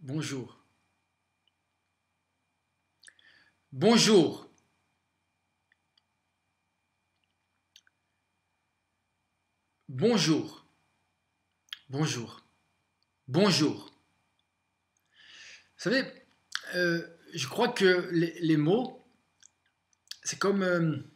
Bonjour. Bonjour. Bonjour. Bonjour. Bonjour. Vous savez, je crois que les mots, c'est comme...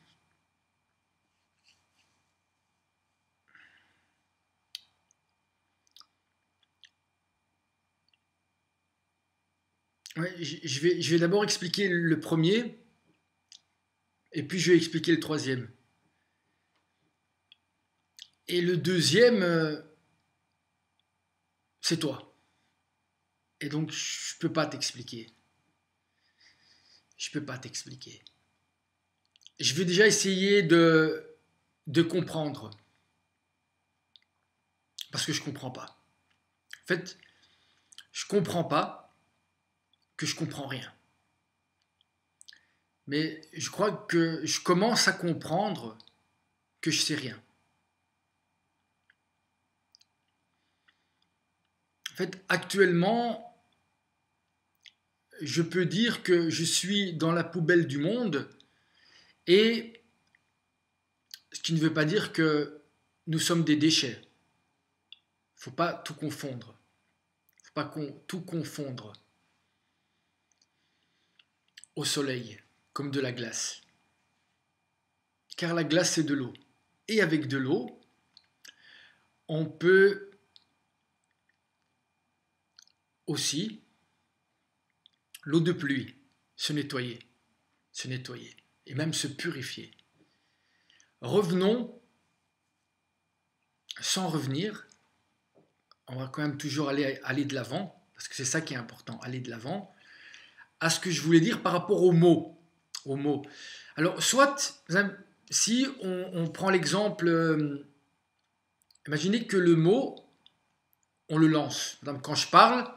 ouais, je vais d'abord expliquer le premier, et puis je vais expliquer le troisième. Et le deuxième, c'est toi. Et donc, je peux pas t'expliquer. Je peux pas t'expliquer. Je vais déjà essayer de comprendre. Parce que je comprends pas. En fait, je comprends pas que je comprends rien. Mais je crois que je commence à comprendre que je sais rien. En fait, actuellement, je peux dire que je suis dans la poubelle du monde, et ce qui ne veut pas dire que nous sommes des déchets. Il ne faut pas tout confondre. Il ne faut pas tout confondre au soleil, comme de la glace. Car la glace, c'est de l'eau. Et avec de l'eau, on peut aussi, l'eau de pluie, se nettoyer, et même se purifier. Revenons, sans revenir, on va quand même toujours aller de l'avant, parce que c'est ça qui est important, aller de l'avant, à ce que je voulais dire par rapport aux mots. Alors, soit, si on prend l'exemple, imaginez que le mot, on le lance. Quand je parle,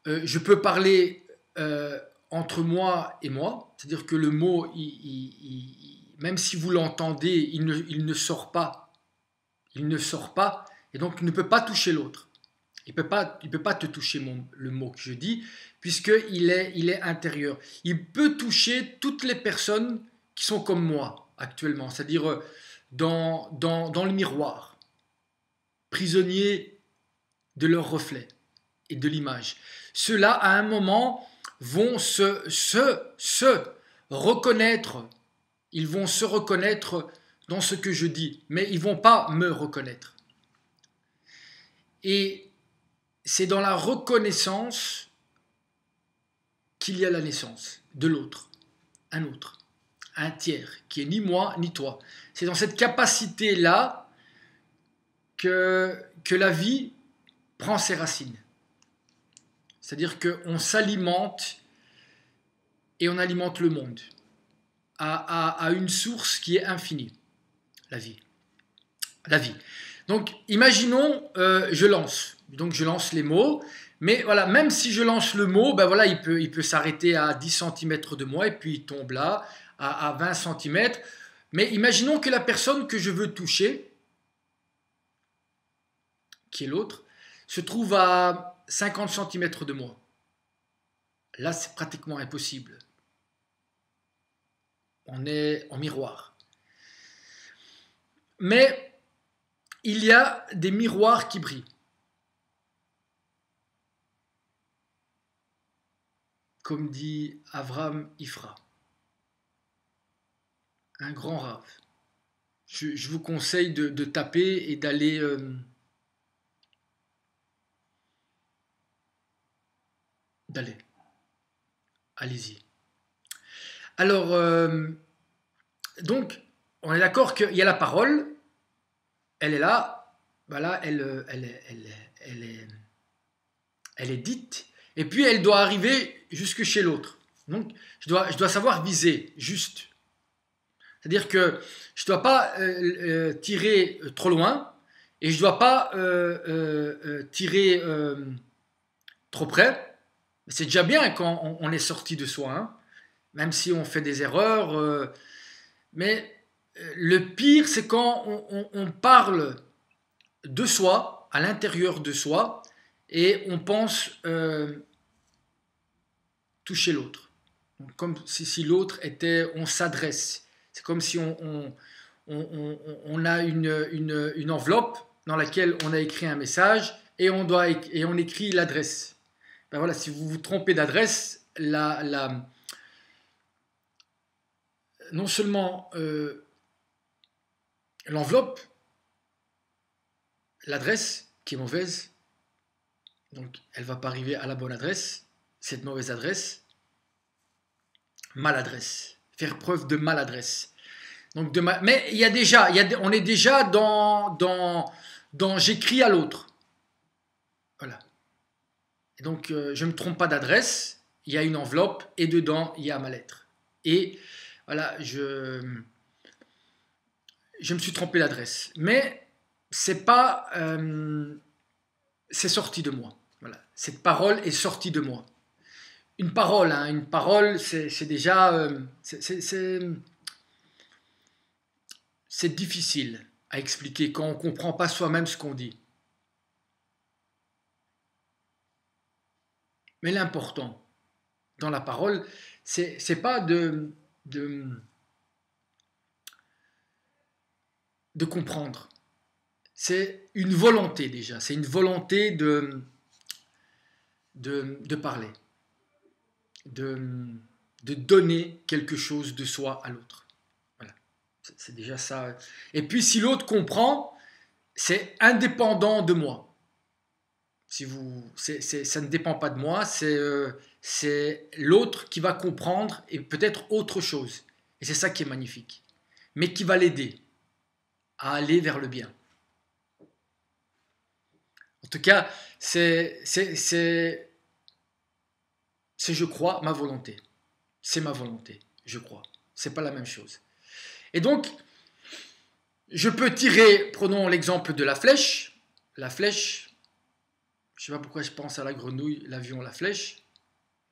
je peux parler entre moi et moi, c'est-à-dire que le mot, même si vous l'entendez, il ne sort pas. Il ne sort pas, et donc il ne peut pas toucher l'autre. Il ne peut pas te toucher le mot que je dis, puisqu'il est intérieur. Il peut toucher toutes les personnes qui sont comme moi actuellement, c'est-à-dire dans le miroir, prisonniers de leur reflet et de l'image. Ceux-là, à un moment, vont se reconnaître. Ils vont se reconnaître dans ce que je dis, mais ils ne vont pas me reconnaître. Et c'est dans la reconnaissance qu'il y a la naissance de l'autre, un tiers, qui est ni moi ni toi. C'est dans cette capacité-là que la vie prend ses racines. C'est-à-dire qu'on s'alimente et on alimente le monde à une source qui est infinie, la vie. La vie. Donc, imaginons, je lance les mots, mais voilà, même si je lance le mot, ben voilà, il peut s'arrêter à 10 cm de moi, et puis il tombe là, à 20 cm. Mais imaginons que la personne que je veux toucher, qui est l'autre, se trouve à 50 cm de moi. Là, c'est pratiquement impossible. On est en miroir. Mais il y a des miroirs qui brillent. Comme dit Avram Ifra, un grand rave. Je vous conseille de taper et d'aller allez-y. Alors, donc, on est d'accord qu'il y a la parole, elle est là, voilà, elle est dite, et puis elle doit arriver jusque chez l'autre. Donc, je dois savoir viser juste. C'est-à-dire que je ne dois pas tirer trop loin, et je ne dois pas tirer trop près. C'est déjà bien quand on est sorti de soi, hein, même si on fait des erreurs. Mais le pire, c'est quand on parle de soi, à l'intérieur de soi, et on pense toucher l'autre. Comme si l'autre était, on s'adresse. C'est comme si on a une enveloppe dans laquelle on a écrit un message et on écrit l'adresse. Ben voilà, si vous vous trompez d'adresse, non seulement l'enveloppe, l'adresse qui est mauvaise, donc elle ne va pas arriver à la bonne adresse, cette mauvaise adresse, maladresse, faire preuve de maladresse. Donc mais on est déjà dans j'écris à l'autre. Voilà. Et donc je ne me trompe pas d'adresse, il y a une enveloppe et dedans il y a ma lettre. Et voilà, je me suis trompé d'adresse. Mais c'est pas c'est sorti de moi. Voilà. Cette parole est sortie de moi. Une parole, c'est déjà c'est difficile à expliquer quand on ne comprend pas soi-même ce qu'on dit. Mais l'important dans la parole, c'est pas de comprendre. C'est une volonté déjà. C'est une volonté de parler. De donner quelque chose de soi à l'autre. Voilà. C'est déjà ça. Et puis si l'autre comprend, c'est indépendant de moi. Ça ne dépend pas de moi, c'est l'autre qui va comprendre et peut-être autre chose. Et c'est ça qui est magnifique. Mais qui va l'aider à aller vers le bien. En tout cas, c'est je crois, ma volonté. C'est ma volonté, je crois. C'est pas la même chose. Et donc, je peux tirer, prenons l'exemple de la flèche. La flèche, je ne sais pas pourquoi je pense à la grenouille, l'avion, la flèche.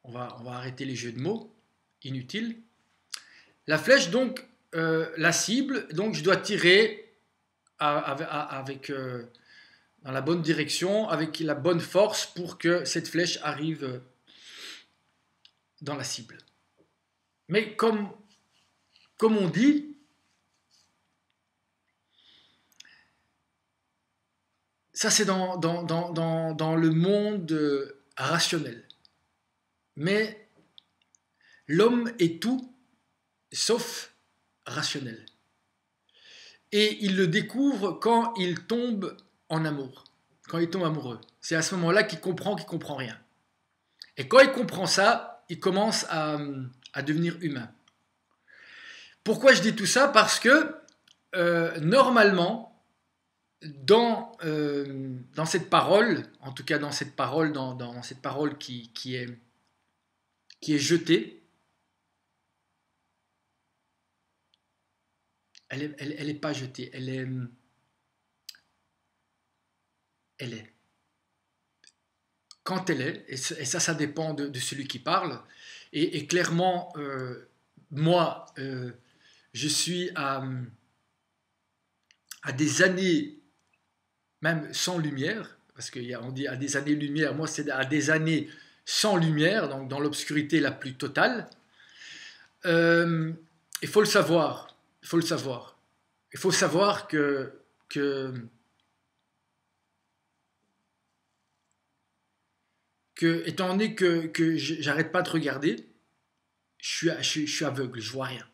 On va arrêter les jeux de mots inutiles. La flèche, donc, la cible, donc je dois tirer avec dans la bonne direction, avec la bonne force pour que cette flèche arrive dans la cible. Mais comme on dit, ça c'est dans le monde rationnel. Mais l'homme est tout sauf rationnel. Et il le découvre quand il tombe en amour, quand il tombe amoureux. C'est à ce moment-là qu'il comprend rien. Et quand il comprend ça, il commence à devenir humain. Pourquoi je dis tout ça? Parce que normalement, dans cette parole, en tout cas dans cette parole, dans cette parole qui est jetée, elle est pas jetée, elle est. Quand elle est, et ça dépend de celui qui parle, et clairement, moi, je suis à des années, même sans lumière, parce qu'on dit à des années-lumière, moi c'est à des années sans lumière, donc dans l'obscurité la plus totale. Il faut le savoir, il faut le savoir. Il faut savoir que étant donné que j'arrête pas de regarder, je suis aveugle, je vois rien.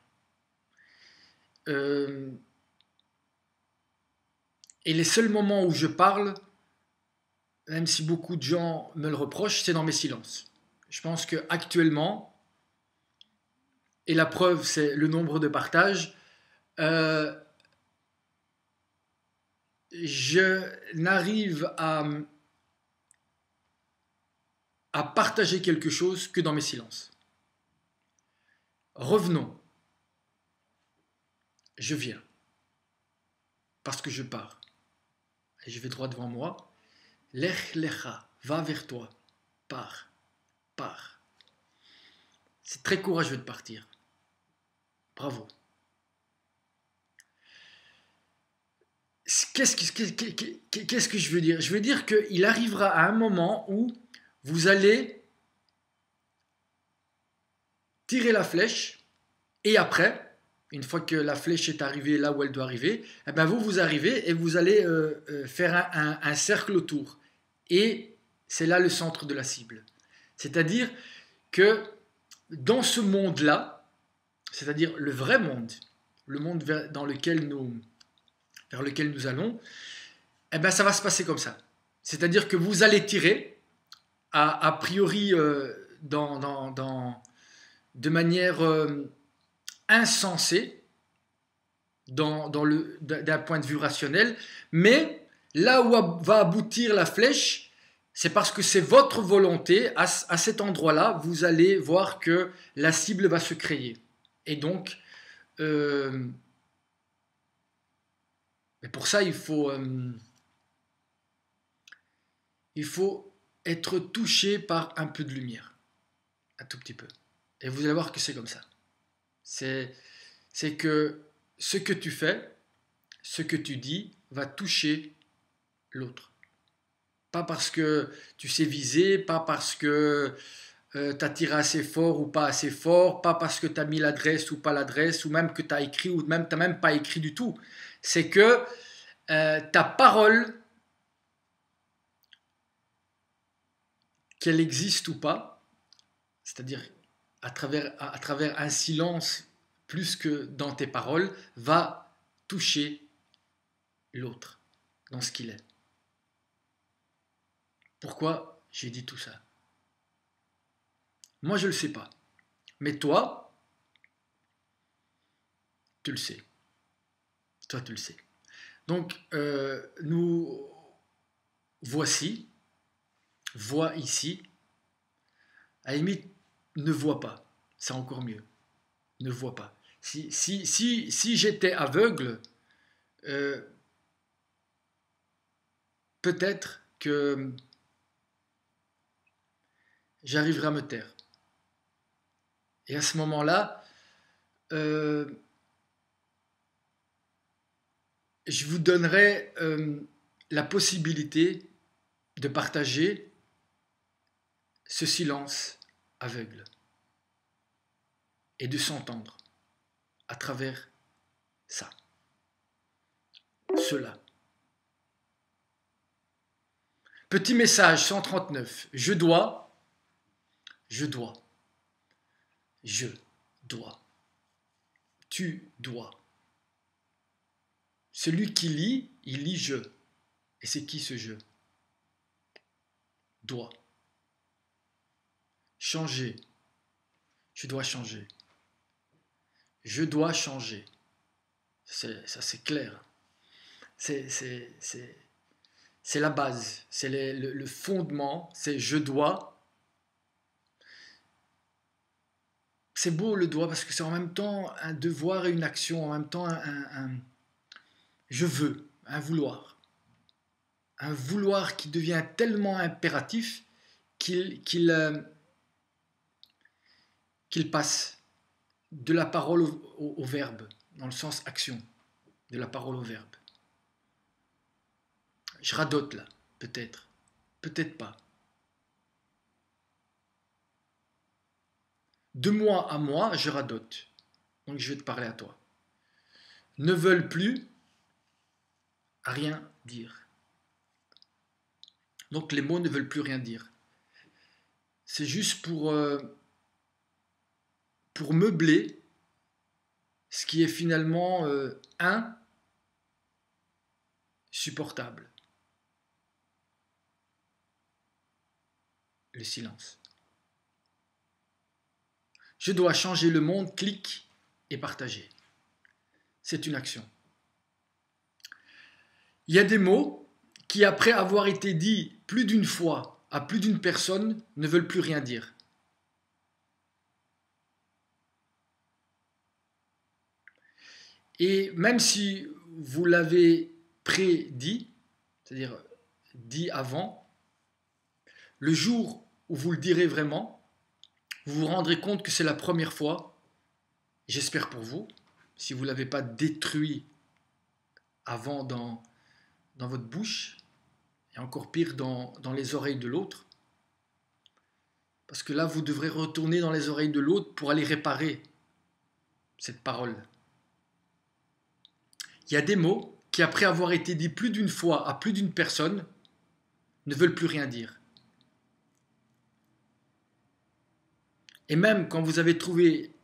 Et les seuls moments où je parle, même si beaucoup de gens me le reprochent, c'est dans mes silences. Je pense qu'actuellement, et la preuve c'est le nombre de partages, je n'arrive à partager quelque chose que dans mes silences. Revenons. Je viens. Parce que je pars. Et je vais droit devant moi. Lech lecha, va vers toi. Pars. Pars. C'est très courageux de partir. Bravo. qu'est-ce que je veux dire? Je veux dire qu'il arrivera à un moment où vous allez tirer la flèche et après, une fois que la flèche est arrivée là où elle doit arriver, eh ben vous arrivez et vous allez faire un cercle autour. Et c'est là le centre de la cible. C'est-à-dire que dans ce monde-là, c'est-à-dire le vrai monde, le monde vers lequel nous allons, eh ben ça va se passer comme ça. C'est-à-dire que vous allez tirer, a priori de manière insensée, d'un point de vue rationnel, mais là où va aboutir la flèche, c'est parce que c'est votre volonté, à cet endroit-là, vous allez voir que la cible va se créer. Et donc, mais pour ça, il faut être touché par un peu de lumière, un tout petit peu. Et vous allez voir que c'est comme ça. C'est que ce que tu fais, ce que tu dis, va toucher l'autre. Pas parce que tu sais viser, pas parce que tu as tiré assez fort ou pas assez fort, pas parce que tu as mis l'adresse ou pas l'adresse, ou même que tu as écrit ou même tu n'as même pas écrit du tout. C'est que ta parole, qu'elle existe ou pas, c'est-à-dire à travers un silence plus que dans tes paroles, va toucher l'autre dans ce qu'il est. Pourquoi j'ai dit tout ça? Moi, je ne le sais pas. Mais toi, tu le sais. Toi, tu le sais. Donc, nous voici, vois ici. À la limite, ne vois pas. C'est encore mieux. Ne vois pas. Si j'étais aveugle, peut-être que j'arriverai à me taire. Et à ce moment-là, je vous donnerai la possibilité de partager ce silence aveugle et de s'entendre à travers ça, cela. Petit message 139. Je dois, tu dois. Celui qui lit, il lit je. Et c'est qui ce je? Doit. Changer. Je dois changer. Je dois changer. Ça c'est clair. C'est la base. C'est le fondement. C'est je dois. C'est beau le doigt parce que c'est en même temps un devoir et une action. En même temps je veux, un vouloir. Un vouloir qui devient tellement impératif qu'il passe de la parole au verbe, dans le sens action, de la parole au verbe. Je radote là, peut-être, peut-être pas. De moi à moi, je radote. Donc je vais te parler à toi. Ne veulent plus rien dire. Donc les mots ne veulent plus rien dire. C'est juste pour meubler ce qui est finalement insupportable. Le silence. Je dois changer le monde, clique et partager. C'est une action. Il y a des mots qui, après avoir été dits plus d'une fois à plus d'une personne, ne veulent plus rien dire. Et même si vous l'avez prédit, c'est-à-dire dit avant, le jour où vous le direz vraiment, vous vous rendrez compte que c'est la première fois, j'espère pour vous, si vous ne l'avez pas détruit avant dans votre bouche, et encore pire dans les oreilles de l'autre. Parce que là, vous devrez retourner dans les oreilles de l'autre pour aller réparer cette parole. Il y a des mots qui, après avoir été dits plus d'une fois à plus d'une personne, ne veulent plus rien dire. Et même quand vous avez trouvé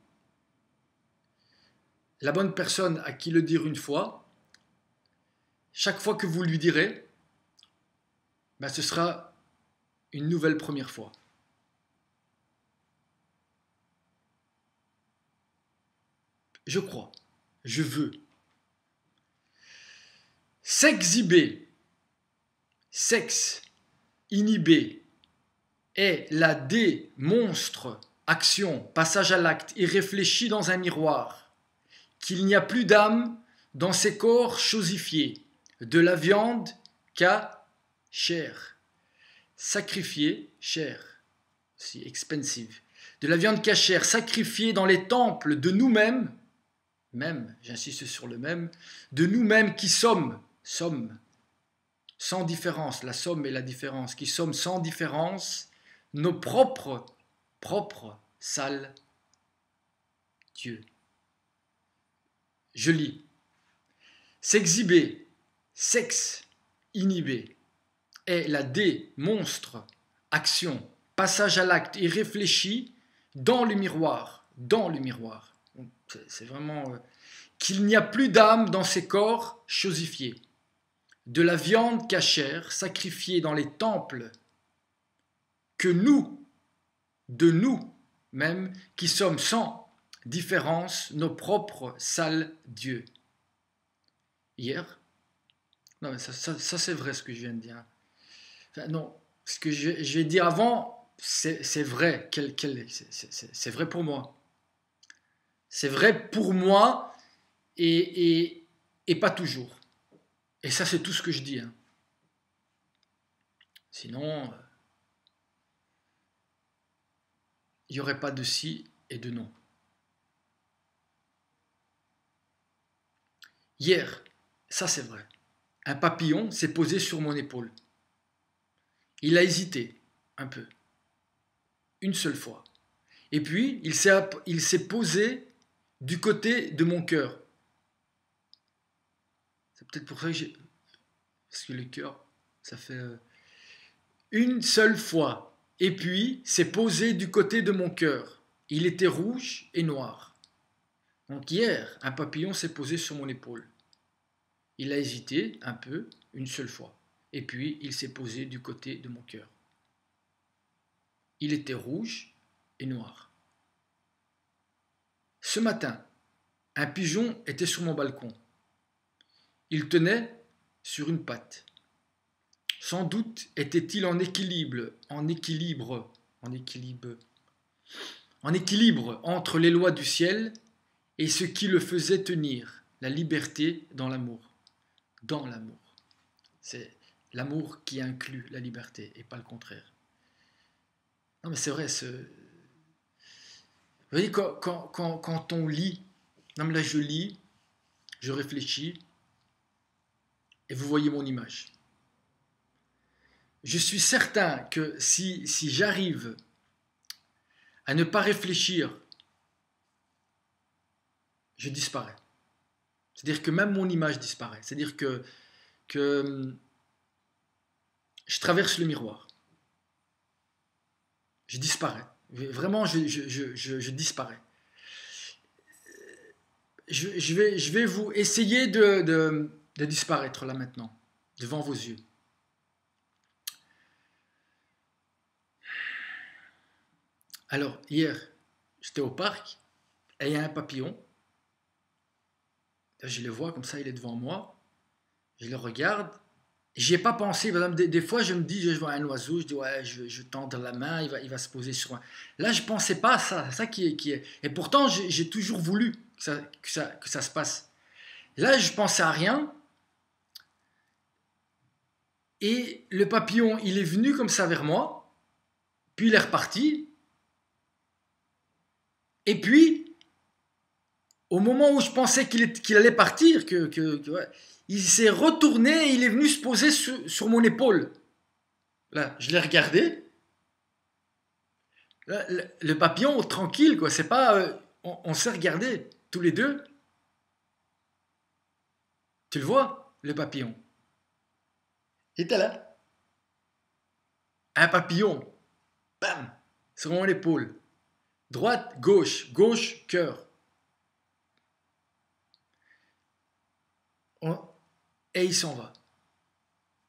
la bonne personne à qui le dire une fois, chaque fois que vous lui direz, ben ce sera une nouvelle première fois. Je crois, je veux. S'exhiber, sexe, inhiber, est la démonstre action, passage à l'acte, irréfléchi dans un miroir, qu'il n'y a plus d'âme dans ces corps chosifiés, de la viande qu'à chair, sacrifiée, chair, si expensive, de la viande qu'à chair, sacrifiée dans les temples de nous-mêmes, même, j'insiste sur le même, de nous-mêmes qui sommes sans différence, la somme et la différence, qui sommes sans différence, nos propres sales dieux. Je lis. S'exhiber, sexe, inhiber, est la démonstre action, passage à l'acte irréfléchi dans le miroir. C'est vraiment qu'il n'y a plus d'âme dans ces corps chosifiés, de la viande qu'à chair, sacrifiée dans les temples, que nous, de nous-mêmes, qui sommes sans différence, nos propres sales dieux. Hier, non mais ça c'est vrai ce que je viens de dire. Enfin, non, ce que je vais dire avant, c'est vrai, c'est vrai pour moi. C'est vrai pour moi et pas toujours. Et ça, c'est tout ce que je dis. Hein. Sinon, il n'y aurait pas de si et de non. Hier, ça c'est vrai, un papillon s'est posé sur mon épaule. Il a hésité un peu, une seule fois. Et puis, il s'est posé du côté de mon cœur. C'est peut-être pour ça que j'ai... Parce que le cœur, ça fait... Une seule fois. Et puis, s'est posé du côté de mon cœur. Il était rouge et noir. Donc hier, un papillon s'est posé sur mon épaule. Il a hésité un peu, une seule fois. Et puis, il s'est posé du côté de mon cœur. Il était rouge et noir. Ce matin, un pigeon était sur mon balcon. Il tenait sur une patte. Sans doute était-il en équilibre entre les lois du ciel et ce qui le faisait tenir, la liberté dans l'amour. Dans l'amour. C'est l'amour qui inclut la liberté et pas le contraire. Non mais c'est vrai, vous voyez, quand on lit, non mais là je lis, je réfléchis, et vous voyez mon image. Je suis certain que si j'arrive à ne pas réfléchir, je disparais. C'est-à-dire que même mon image disparaît. C'est-à-dire que je traverse le miroir. Je disparais. Vraiment, je disparais. Je vais vous essayer de disparaître là maintenant, devant vos yeux. Alors, hier, j'étais au parc et il y a un papillon. Là, je le vois comme ça, il est devant moi. Je le regarde. J'y ai pas pensé. Des fois, je me dis, je vois un oiseau, je dis, ouais, je vais tendre la main, il va se poser sur moi. Là, je pensais pas à ça. C'est ça qui est. Et pourtant, j'ai toujours voulu que ça se passe. Là, je pensais à rien. Et le papillon, il est venu comme ça vers moi. Puis il est reparti. Et puis, au moment où je pensais qu'il allait partir, ouais, il s'est retourné et il est venu se poser sur mon épaule. Là, je l'ai regardé. Là, le papillon, tranquille, quoi. C'est pas. On s'est regardé, tous les deux. Tu le vois, le papillon. Il était là. Un papillon. Bam! Sur mon épaule. Droite, gauche. Gauche, cœur. Et il s'en va.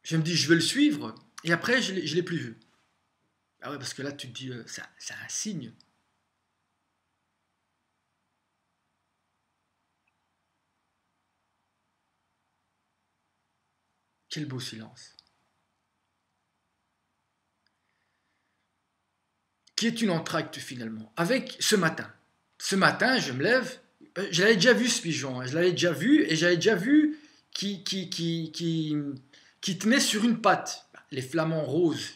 Je me dis, je vais le suivre. Et après, je ne l'ai plus vu. Ah ouais, parce que là, tu te dis, c'est un signe. Quel beau silence. Qui est une entracte finalement. Avec ce matin. Ce matin, je me lève. Je l'avais déjà vu ce pigeon. Je l'avais déjà vu et j'avais déjà vu qui tenait sur une patte. Les flamants roses.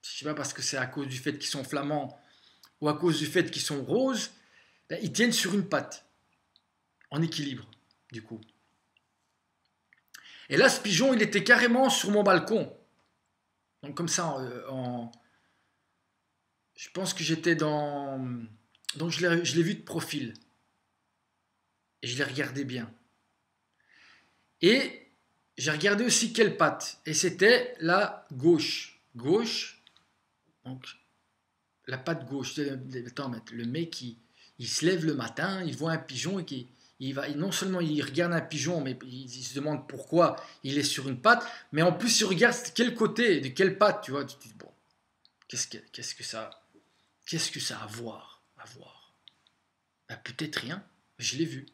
Je ne sais pas parce que c'est à cause du fait qu'ils sont flamands ou à cause du fait qu'ils sont roses. Ils tiennent sur une patte. En équilibre, du coup. Et là, ce pigeon, il était carrément sur mon balcon. Donc comme ça, je pense que j'étais dans... Donc je l'ai vu de profil. Et je l'ai regardé bien. Et j'ai regardé aussi quelle patte. Et c'était la gauche. Gauche. Donc la patte gauche. Attends, le mec, il se lève le matin, il voit un pigeon et non seulement il regarde un pigeon, mais il se demande pourquoi il est sur une patte, mais en plus il regarde quel côté, de quelle patte, tu vois. Tu te dis, bon, qu'est-ce que ça a à voir, Ben, peut-être rien, je l'ai vu.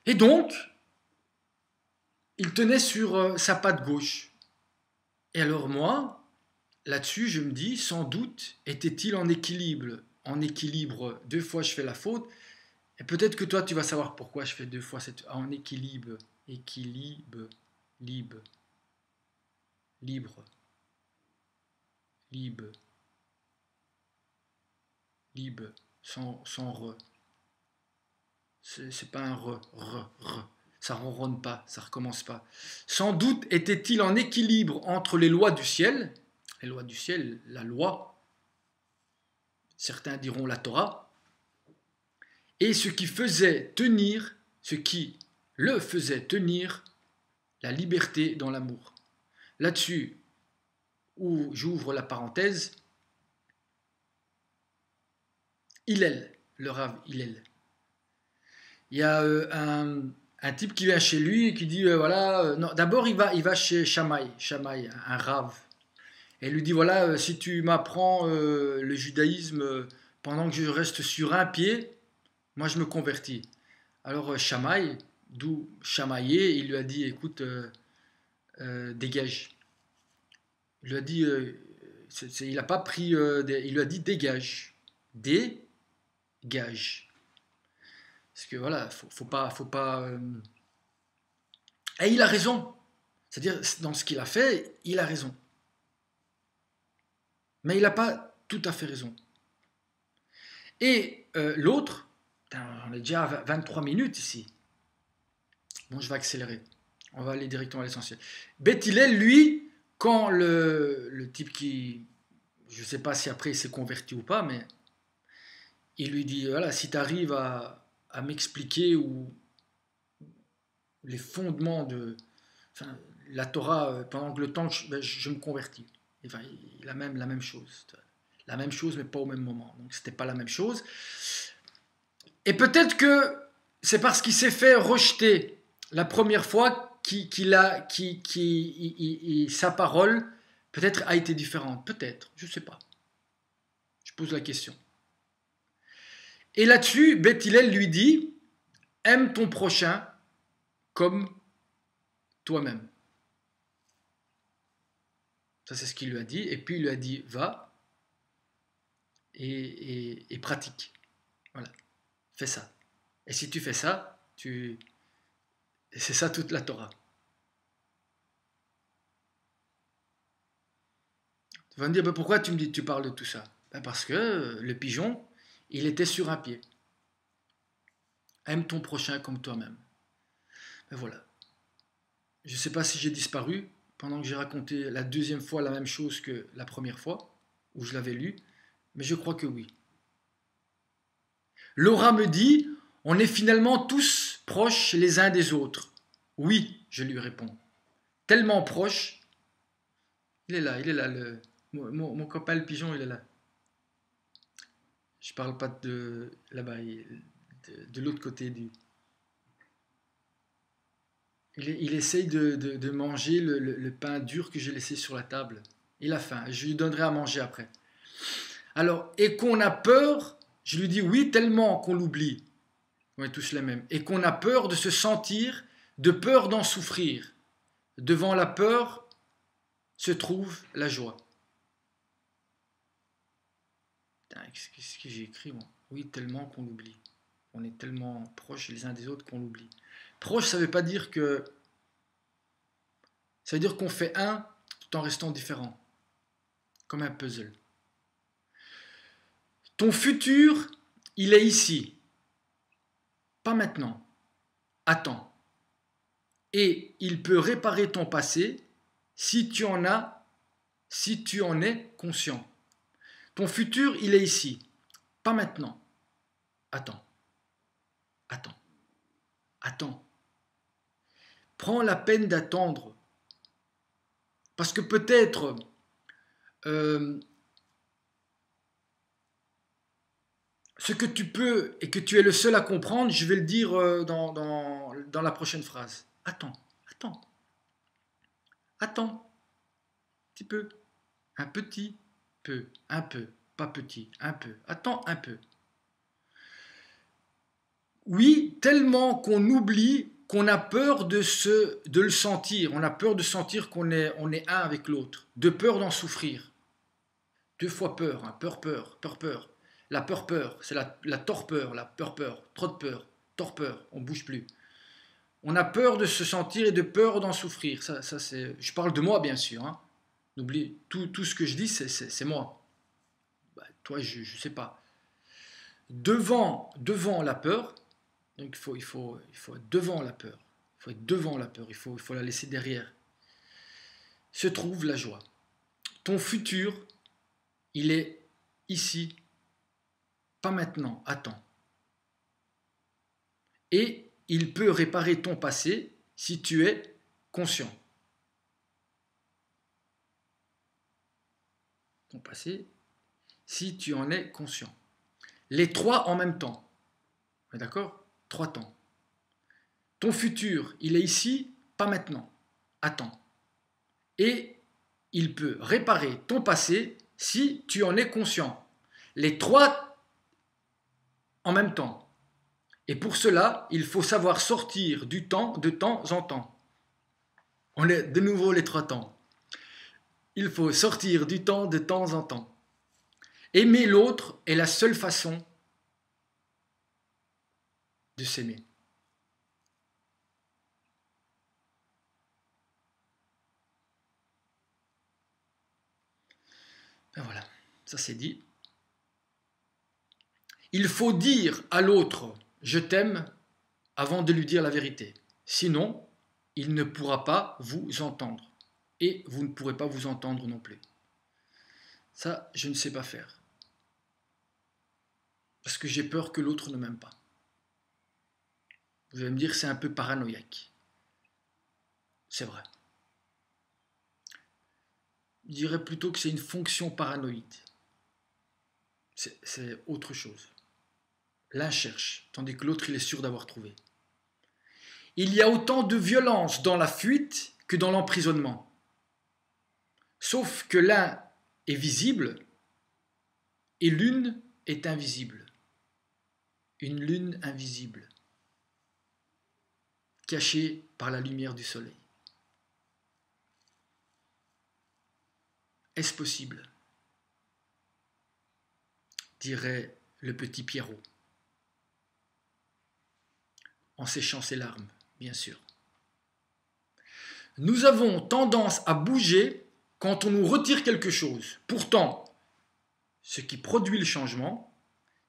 Et donc, il tenait sur sa patte gauche. Et alors moi, là-dessus, je me dis, sans doute, était-il en équilibre. En équilibre, 2 fois je fais la faute. Et peut-être que toi, tu vas savoir pourquoi je fais 2 fois en équilibre. Équilibre, libre, libre, libre, libre, sans re. C'est pas un re. Ça ronronne pas, ça recommence pas. Sans doute était-il en équilibre entre les lois du ciel, la loi, certains diront la Torah, et ce qui le faisait tenir la liberté dans l'amour. Là-dessus, où j'ouvre la parenthèse, Hillel, le Rav Hillel. Il y a un type qui vient chez lui et qui dit voilà, non, d'abord il va chez Shammai, un Rav, et il lui dit voilà, si tu m'apprends le judaïsme pendant que je reste sur un pied, moi je me convertis. Alors Shammai, d'où chamailler, il lui a dit écoute, dégage. Il lui a dit, il n'a pas pris, il lui a dit dégage, dégage. Parce que voilà, faut pas. Et il a raison. C'est-à-dire, dans ce qu'il a fait, il a raison. Mais il n'a pas tout à fait raison. Et l'autre, on est déjà à 23 minutes ici. Bon, je vais accélérer. On va aller directement à l'essentiel. Beth Hillel, lui, quand le type qui, je ne sais pas si après il s'est converti ou pas, mais il lui dit, voilà, si tu arrives à m'expliquer ou les fondements de la Torah pendant que le temps je me convertis. Enfin, il a même la même chose. La même chose, mais pas au même moment. Donc, c'était pas la même chose. Et peut-être que c'est parce qu'il s'est fait rejeter la première fois sa parole peut-être a été différente. Peut-être, je ne sais pas. Je pose la question. Et là-dessus, Beth Hillel lui dit aime ton prochain comme toi-même. Ça, c'est ce qu'il lui a dit. Et puis, il lui a dit va et pratique. Voilà. Fais ça. Et si tu fais ça, c'est ça toute la Torah. Tu vas me dire, ben pourquoi tu parles de tout ça? Ben parce que le pigeon, il était sur un pied. Aime ton prochain comme toi-même. Et voilà. Je ne sais pas si j'ai disparu pendant que j'ai raconté la deuxième fois la même chose que la première fois, où je l'avais lu, mais je crois que oui. Laura me dit, on est finalement tous proches les uns des autres. Oui, je lui réponds. Tellement proches. Il est là, mon copain le pigeon, il est là. Je parle pas de là-bas, de l'autre côté du... Il essaye de manger le pain dur que j'ai laissé sur la table. Il a faim, je lui donnerai à manger après. Alors, et qu'on a peur, je lui dis oui tellement qu'on l'oublie. On est tous les mêmes. Et qu'on a peur de se sentir, de peur d'en souffrir. Devant la peur se trouve la joie. Qu'est-ce que j'ai écrit moi? Oui, tellement qu'on l'oublie. On est tellement proches les uns des autres qu'on l'oublie. Proche, ça veut pas dire que... Ça veut dire qu'on fait un tout en restant différent. Comme un puzzle. Ton futur, il est ici. Pas maintenant. Attends. Et il peut réparer ton passé si tu en es conscient. Ton futur, il est ici. Pas maintenant. Attends. Attends. Attends. Prends la peine d'attendre. Parce que peut-être ce que tu peux et que tu es le seul à comprendre, je vais le dire dans la prochaine phrase. Attends, attends, attends, un petit peu, un peu, pas petit, un peu, attends un peu. Oui, tellement qu'on oublie qu'on a peur de le sentir, on a peur de sentir qu'on est un avec l'autre, de peur d'en souffrir. Deux fois peur, hein, peur. La peur, c'est la torpeur, la peur, trop de peur, torpeur, on ne bouge plus. On a peur de se sentir et de peur d'en souffrir. Ça c'est, je parle de moi, bien sûr. Hein. N'oublie, tout ce que je dis, c'est moi. Bah, toi, je ne sais pas. Devant la peur, donc il faut être devant la peur. Il faut être devant la peur, il faut la laisser derrière. Se trouve la joie. Ton futur, il est ici, pas maintenant, attends. Et il peut réparer ton passé si tu es conscient. Ton passé, si tu en es conscient. Les trois en même temps. D'accord? 3 temps. Ton futur, il est ici, pas maintenant. Attends. Et il peut réparer ton passé si tu en es conscient. Les 3 en même temps. Et pour cela, il faut savoir sortir du temps de temps en temps. On est de nouveau les 3 temps. Il faut sortir du temps de temps en temps. Aimer l'autre est la seule façon de s'aimer. Ben voilà, ça c'est dit. Il faut dire à l'autre « je t'aime » avant de lui dire la vérité. Sinon, il ne pourra pas vous entendre. Et vous ne pourrez pas vous entendre non plus. Ça, je ne sais pas faire. Parce que j'ai peur que l'autre ne m'aime pas. Vous allez me dire c'est un peu paranoïaque. C'est vrai. Je dirais plutôt que c'est une fonction paranoïde. C'est autre chose. L'un cherche, tandis que l'autre il est sûr d'avoir trouvé. Il y a autant de violence dans la fuite que dans l'emprisonnement. Sauf que l'un est visible et l'une est invisible. Une lune invisible, cachée par la lumière du soleil. Est-ce possible? Dirait le petit Pierrot, en séchant ses larmes, bien sûr. Nous avons tendance à bouger quand on nous retire quelque chose. Pourtant, ce qui produit le changement,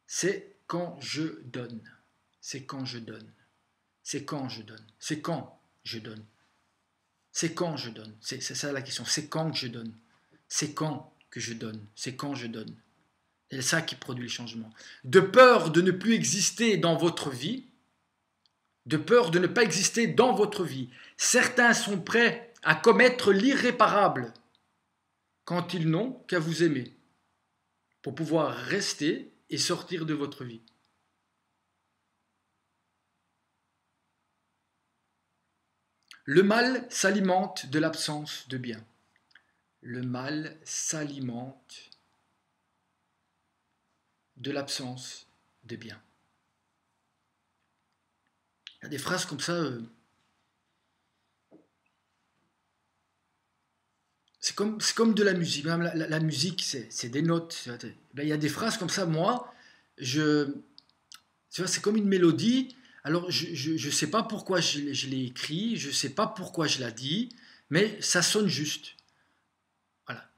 c'est quand je donne. c'est quand je donne. C'est quand je donne. C'est quand je donne. C'est quand je donne. C'est ça la question. C'est quand que je donne. C'est quand que je donne. C'est quand je donne. C'est ça qui produit le changement. De peur de ne plus exister dans votre vie, de peur de ne pas exister dans votre vie, certains sont prêts à commettre l'irréparable quand ils n'ont qu'à vous aimer pour pouvoir rester et sortir de votre vie. Le mal s'alimente de l'absence de bien. Le mal s'alimente de l'absence de bien. Il y a des phrases comme ça. C'est comme de la musique. Même la musique, c'est des notes. Il y a des phrases comme ça. Moi, tu vois, c'est comme une mélodie. Alors, je ne sais pas pourquoi je l'ai écrit, je ne sais pas pourquoi je l'ai dit, mais ça sonne juste. Voilà.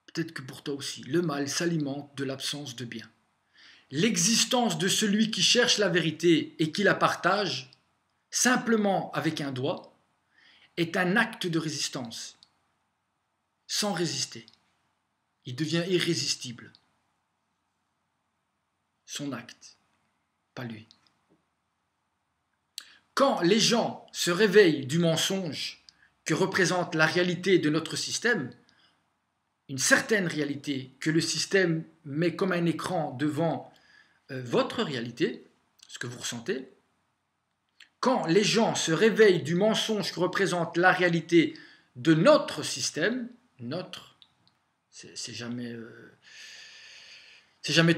Peut-être que pour toi aussi. Le mal s'alimente de l'absence de bien. L'existence de celui qui cherche la vérité et qui la partage, simplement avec un doigt, est un acte de résistance. Sans résister. Il devient irrésistible. Son acte, pas lui. Quand les gens se réveillent du mensonge que représente la réalité de notre système, une certaine réalité que le système met comme un écran devant votre réalité, ce que vous ressentez, quand les gens se réveillent du mensonge que représente la réalité de notre système, notre, c'est jamais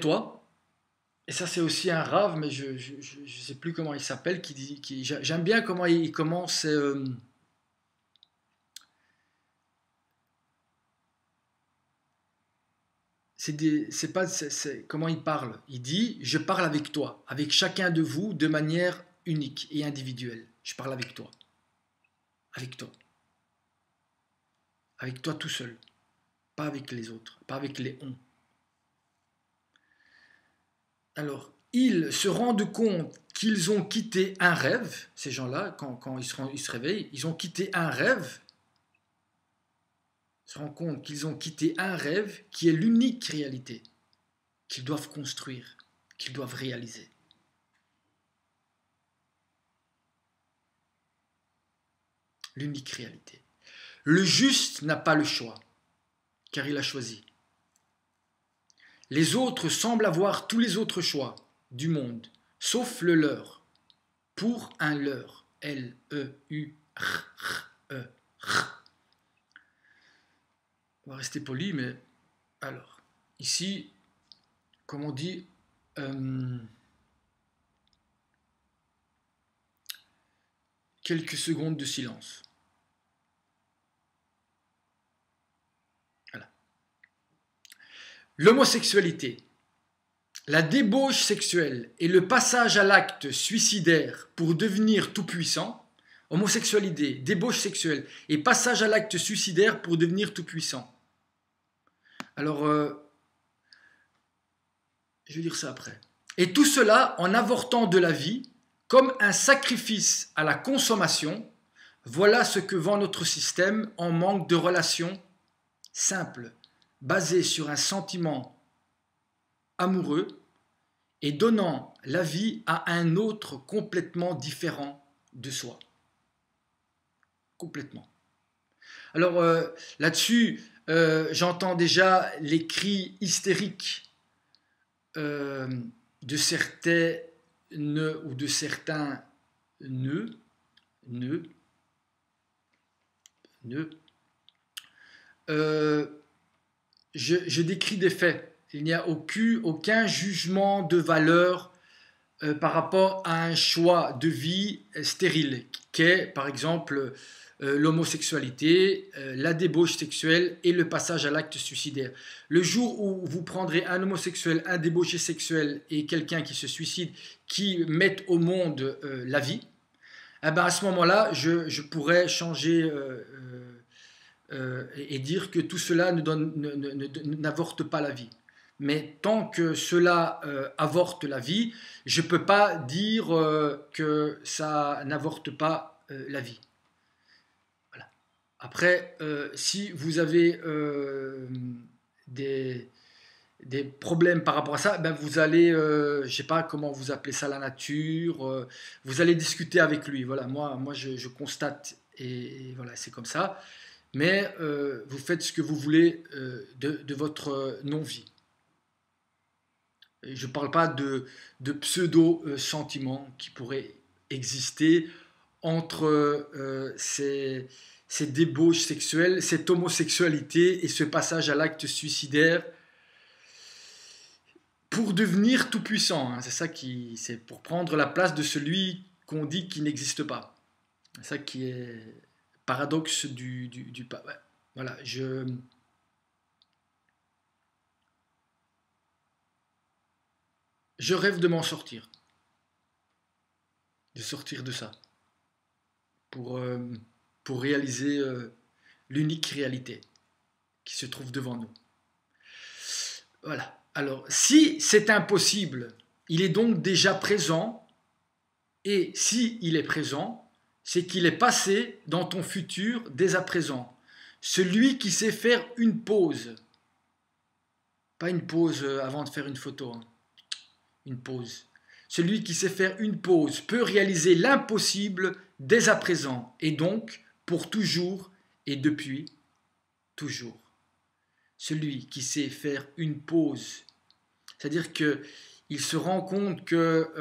toi. Et ça, c'est aussi un rave, mais je ne sais plus comment il s'appelle, j'aime bien comment il commence. Comment il parle. Il dit, je parle avec toi, avec chacun de vous, de manière unique et individuelle. Je parle avec toi. Avec toi. Avec toi tout seul. Pas avec les autres, pas avec les on. Alors, ils se rendent compte qu'ils ont quitté un rêve, ces gens-là, quand ils se réveillent, ils ont quitté un rêve, ils se rendent compte qu'ils ont quitté un rêve qui est l'unique réalité qu'ils doivent construire, qu'ils doivent réaliser. L'unique réalité. Le juste n'a pas le choix, car il a choisi. Les autres semblent avoir tous les autres choix du monde, sauf le leur, pour un leur. L-E-U-R-E. On va rester poli, mais alors, ici, comme on dit, quelques secondes de silence. Voilà. L'homosexualité, la débauche sexuelle et le passage à l'acte suicidaire pour devenir tout-puissant. Homosexualité, débauche sexuelle et passage à l'acte suicidaire pour devenir tout-puissant. Alors, je vais dire ça après. Et tout cela en avortant de la vie comme un sacrifice à la consommation. Voilà ce que vend notre système en manque de relations simples, basées sur un sentiment amoureux et donnant la vie à un autre complètement différent de soi. Complètement. Alors là-dessus, j'entends déjà les cris hystériques de certains ou de certains nœuds. Je décris des faits. Il n'y a aucun jugement de valeur par rapport à un choix de vie stérile, qu'est par exemple l'homosexualité, la débauche sexuelle et le passage à l'acte suicidaire. Le jour où vous prendrez un homosexuel, un débauché sexuel et quelqu'un qui se suicide, qui mettent au monde la vie, eh ben à ce moment-là, je pourrais changer et dire que tout cela n'avorte pas la vie. Mais tant que cela avorte la vie, je ne peux pas dire que ça n'avorte pas la vie. Voilà. Après, si vous avez des problèmes par rapport à ça, ben vous allez, je ne sais pas comment vous appelez ça, la nature, vous allez discuter avec lui. Voilà, moi je constate et voilà, c'est comme ça. Mais vous faites ce que vous voulez de votre non-vie. Je ne parle pas de pseudo-sentiments qui pourraient exister entre ces débauches sexuelles, cette homosexualité et ce passage à l'acte suicidaire pour devenir tout puissant. Hein. C'est pour prendre la place de celui qu'on dit qui n'existe pas. C'est ça qui est paradoxe du ouais. Voilà, je rêve de m'en sortir, de sortir de ça, pour, euh, pour réaliser l'unique réalité qui se trouve devant nous. Voilà. Alors, si c'est impossible, il est donc déjà présent, et si il est présent, c'est qu'il est passé dans ton futur dès à présent. Celui qui sait faire une pause, pas une pause avant de faire une photo, hein. Une pause. Celui qui sait faire une pause peut réaliser l'impossible dès à présent, et donc pour toujours et depuis toujours. Celui qui sait faire une pause, c'est-à-dire qu'il se rend compte que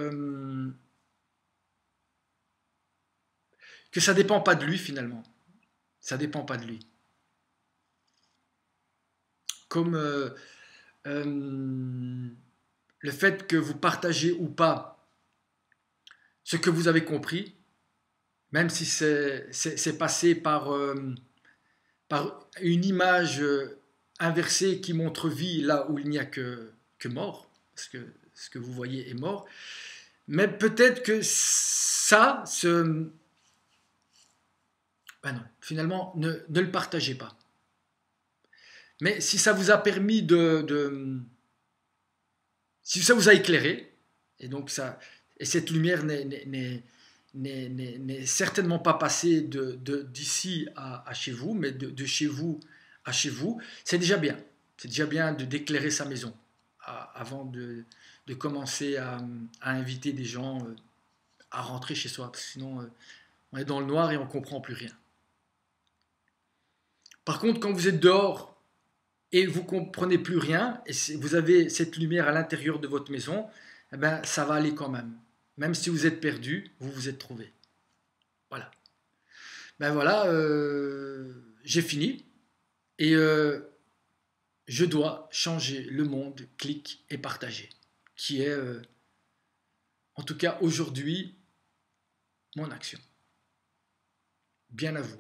ça ne dépend pas de lui finalement. Ça ne dépend pas de lui. Comme le fait que vous partagez ou pas ce que vous avez compris, même si c'est passé par une image inversée qui montre vie là où il n'y a que mort, parce que ce que vous voyez est mort, mais peut-être que ça, ben non, finalement, ne le partagez pas. Mais si ça vous a permis si ça vous a éclairé, et donc et cette lumière n'est certainement pas passée d'ici à chez vous, mais de chez vous à chez vous, c'est déjà bien. C'est déjà bien d'éclairer sa maison avant de commencer à inviter des gens à rentrer chez soi, parce que sinon on est dans le noir et on ne comprend plus rien. Par contre, quand vous êtes dehors et vous ne comprenez plus rien, et vous avez cette lumière à l'intérieur de votre maison, eh ben, ça va aller quand même. Même si vous êtes perdu, vous vous êtes trouvé. Voilà. Ben voilà, j'ai fini. Et je dois changer le monde, clic et partager. Qui est, en tout cas aujourd'hui, mon action. Bien à vous.